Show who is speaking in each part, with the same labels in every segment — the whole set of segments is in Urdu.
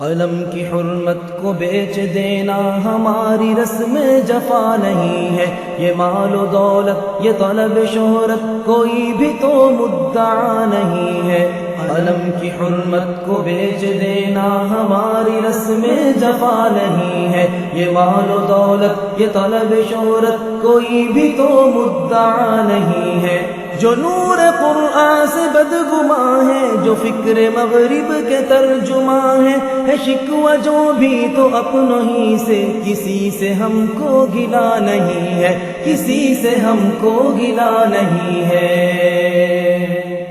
Speaker 1: قلم کی حرمت کو بیچ دینا ہماری رسم جفا نہیں ہے، یہ مال و دولت یہ طلب شہرت کوئی بھی تو مدعا نہیں ہے۔ قلم کی حرمت کو بیچ دینا ہماری رسم جفا نہیں ہے، یہ مال و دولت یہ طلب شہرت کوئی بھی تو مدعا نہیں ہے۔ جو نور قرآن سے بدگماں ہے، جو فکر مغرب کے ترجماں ہے شکوہ جو بھی تو اپنوں ہی سے، کسی سے ہم کو گلا نہیں ہے، کسی سے ہم کو گلا نہیں ہے۔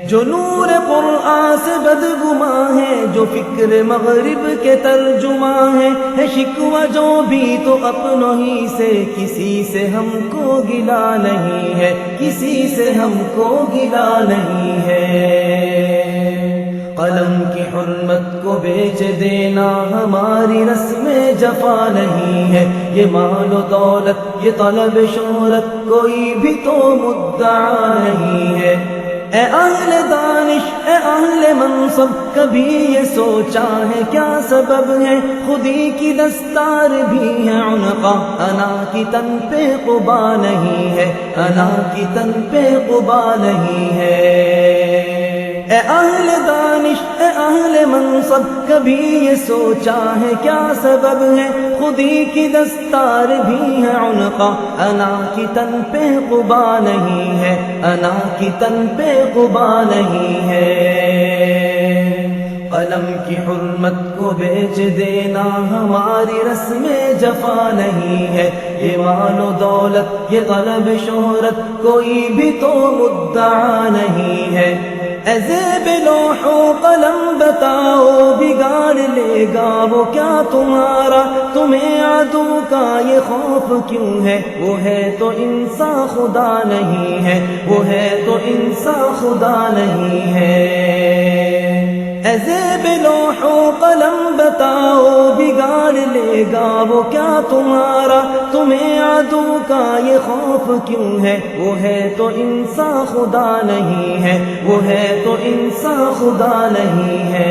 Speaker 1: جو نور قرآن سے بدگماں ہے، جو فکر مغرب کے ترجماں ہے شکوہ جو بھی تو اپنوں ہی سے، کسی سے ہم کو گلا نہیں ہے، کسی سے ہم کو گلا نہیں ہے۔ قلم کی حرمت کو بیچ دینا ہماری رسم جفا نہیں ہے، یہ مال و دولت یہ طلب شہرت کوئی بھی تو مدعا نہیں ہے۔ اے اہل دانش اے اہل منصب، کبھی یہ سوچا ہے کیا سبب ہے خودی کی دستار بھی ہے عنقا، انا کی تن پہ قبا نہیں ہے، انا کی تن پہ قبا نہیں ہے۔ اے اہل دانش اے اہل منصب، کبھی یہ سوچا ہے کیا سبب ہے خودی کی دستار بھی ہے عنقا، انا کی تن پہ قبا نہیں ہے، انا کی تن پہ قبا نہیں ہے۔ قلم کی حرمت کو بیچ دینا ہماری رسم جفا نہیں ہے، یہ مال و دولت یہ طلب شہرت کوئی بھی تو مدعا نہیں ہے۔ اے زیب لوح و قلم بتاؤ بگاڑ لے گا وہ کیا تمہارا، تمہیں عدو کا یہ خوف کیوں ہے، وہ ہے تو انسان خدا نہیں ہے، وہ ہے تو انسان خدا نہیں ہے۔ اے زیب لوح و قلم بتاؤ بگاڑ لے گا وہ کیا تمہارا، تمہیں عدو کا یہ خوف کیوں ہے، وہ ہے تو انسان خدا نہیں ہے، وہ ہے تو انسان خدا نہیں ہے۔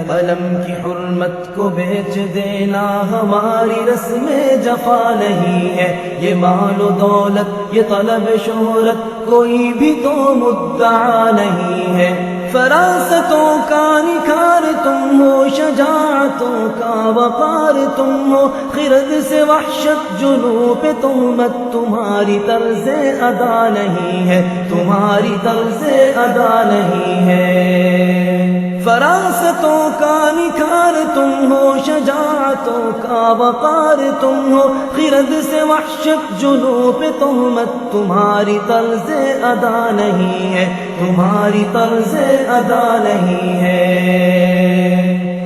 Speaker 1: قلم کی حرمت کو بیچ دینا ہماری رسم جفا نہیں ہے، یہ مال و دولت یہ طلب شہرت کوئی بھی تو مدعا نہیں ہے۔ فراستوں کا نکھار تم ہو، شجاعتوں کا وقار تم ہو، خرد سے وحشت جنوں پہ تہمت تمہاری طرز ادا نہیں ہے، تمہاری طرز ادا نہیں ہے۔ فراستوں کا نکھار تم ہو، شجاعتوں کا وقار تم ہو، خرد سے وحشت جنوں پہ تہمت تمہاری طرز ادا نہیں ہے، تمہاری طرز ادا نہیں ہے۔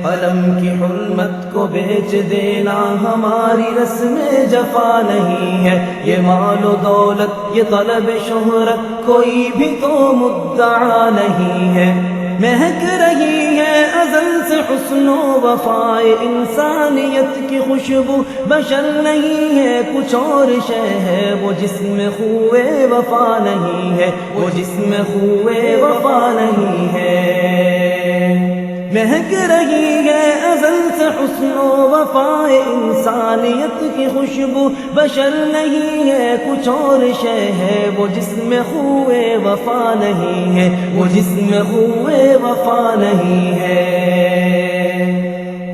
Speaker 1: قلم کی حرمت کو بیچ دینا ہماری رسم جفا نہیں ہے، یہ مال و دولت یہ طلب شہرت کوئی بھی تو مدعا نہیں ہے۔ مہک رہی ہے ازل سے حسن و وفائے انسانیت کی خوشبو، بشر نہیں ہے کچھ اور شے ہے وہ جسم خوئے وفا نہیں ہے، وہ جسم خوئے وفا نہیں ہے۔ مہک رہی ہے ازل سے حسن و وفائے انسانیت کی خوشبو، بشر نہیں ہے کچھ اور شے ہے وہ جسم خوئے وفا نہیں ہے، وہ جسم خوئے وفا نہیں ہے۔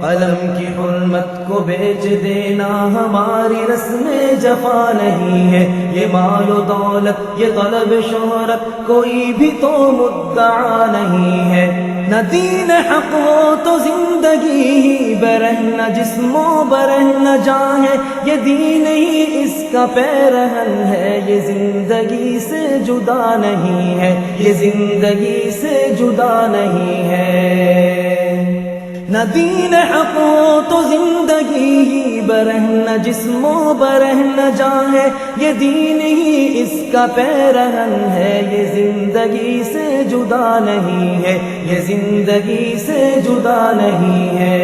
Speaker 1: قلم کی حرمت کو بیچ دینا ہماری رسم جفا نہیں ہے، یہ مال و دولت یہ طلب شہرت کوئی بھی تو مدعا نہیں ہے۔ نہ دین حق ہو تو زندگی ہی برہنہ جسم و برہنہ جان ہے، یہ دین ہی اس کا پیرہن ہے، یہ زندگی سے جدا نہیں ہے، یہ زندگی سے جدا نہیں ہے۔ نہ دین حق ہو تو زندگی ہی برہنہ جسم و برہنہ جان ہے، یہ دین ہی اس کا پیرہن ہے، یہ زندگی سے جدا نہیں ہے، یہ زندگی سے جدا نہیں ہے۔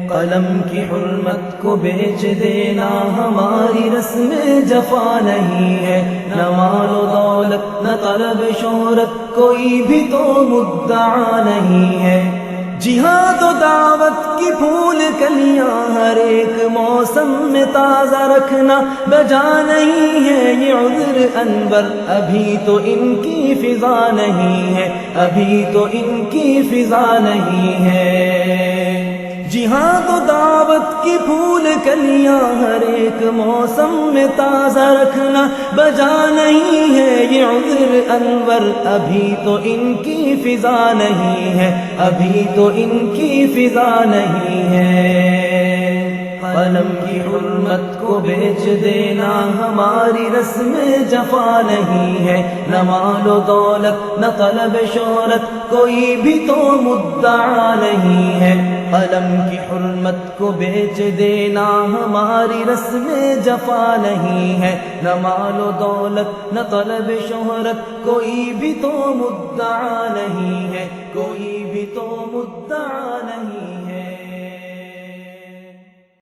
Speaker 1: قلم کی حرمت کو بیچ دینا ہماری رسم جفا نہیں ہے، نہ مال و دولت نہ طلب شہرت کوئی بھی تو مدعا نہیں ہے۔ جہاد و دعوت کی پھول کلیاں ہر ایک موسم میں تازہ رکھنا بجا نہیں ہے یہ عذر انور، ابھی تو ان کی فضا نہیں ہے، ابھی تو ان کی فضا نہیں ہے۔ جہاد و دعوت کی پھول کلیاں ہر ایک موسم میں تازہ رکھنا بجا نہیں ہے یہ عذر انور، ابھی تو ان کی فضا نہیں ہے، ابھی تو ان کی فضا نہیں ہے۔ قلم کی حرمت کو بیچ دینا ہماری رسم جفا نہیں ہے، نہ مال و دولت نہ طلب شہرت کوئی بھی تو مدعا نہیں ہے۔ قلم کی حرمت کو بیچ دینا ہماری رسم جفا نہیں ہے، نہ مال و دولت نہ طلب شہرت کوئی بھی تو مدعا نہیں ہے، کوئی بھی تو مدعا نہیں ہے۔